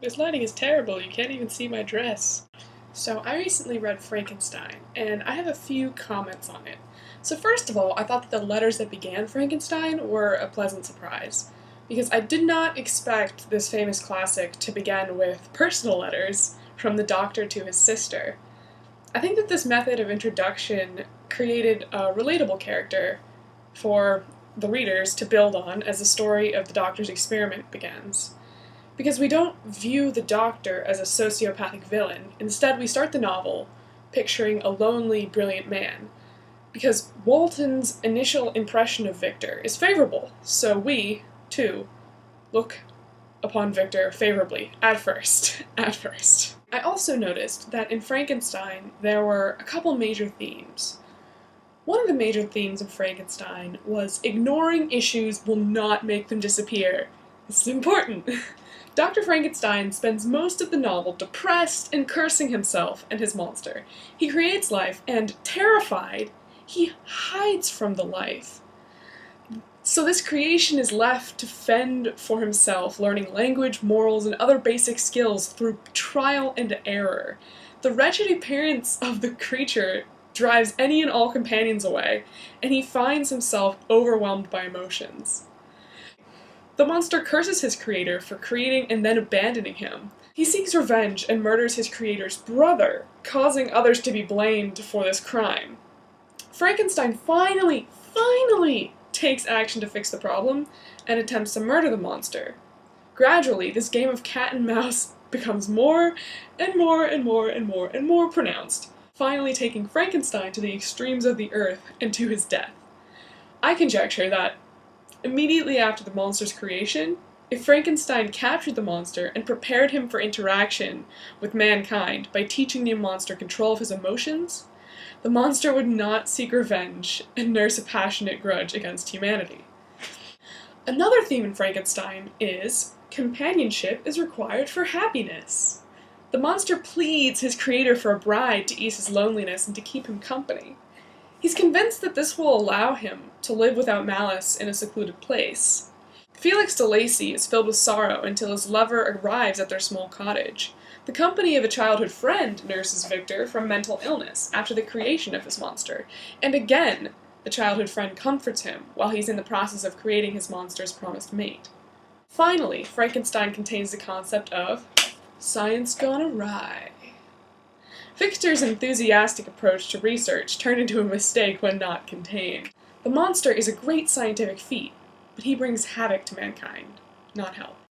This lighting is terrible, you can't even see my dress. So I recently read Frankenstein, and I have a few comments on it. So first of all, I thought that the letters that began Frankenstein were a pleasant surprise, because I did not expect this famous classic to begin with personal letters from the doctor to his sister. I think that this method of introduction created a relatable character for the readers to build on as the story of the doctor's experiment begins. Because we don't view the Doctor as a sociopathic villain. Instead, we start the novel picturing a lonely, brilliant man. Because Walton's initial impression of Victor is favorable, so we, too, look upon Victor favorably, at first. At first. I also noticed that in Frankenstein there were a couple major themes. One of the major themes of Frankenstein was ignoring issues will not make them disappear. This is important. Dr. Frankenstein spends most of the novel depressed and cursing himself and his monster. He creates life, and terrified, he hides from the life. So this creation is left to fend for himself, learning language, morals, and other basic skills through trial and error. The wretched appearance of the creature drives any and all companions away, and he finds himself overwhelmed by emotions. The monster curses his creator for creating and then abandoning him. He seeks revenge and murders his creator's brother, causing others to be blamed for this crime. Frankenstein finally takes action to fix the problem and attempts to murder the monster. Gradually, this game of cat and mouse becomes more and more pronounced, finally taking Frankenstein to the extremes of the earth and to his death. I conjecture that immediately after the monster's creation, if Frankenstein captured the monster and prepared him for interaction with mankind by teaching the monster control of his emotions, the monster would not seek revenge and nurse a passionate grudge against humanity. Another theme in Frankenstein is companionship is required for happiness. The monster pleads his creator for a bride to ease his loneliness and to keep him company. He's convinced that this will allow him to live without malice in a secluded place. Felix de Lacy is filled with sorrow until his lover arrives at their small cottage. The company of a childhood friend nurses Victor from mental illness after the creation of his monster, and again, the childhood friend comforts him while he's in the process of creating his monster's promised mate. Finally, Frankenstein contains the concept of science gone awry. Victor's enthusiastic approach to research turned into a mistake when not contained. The monster is a great scientific feat, but he brings havoc to mankind, not help.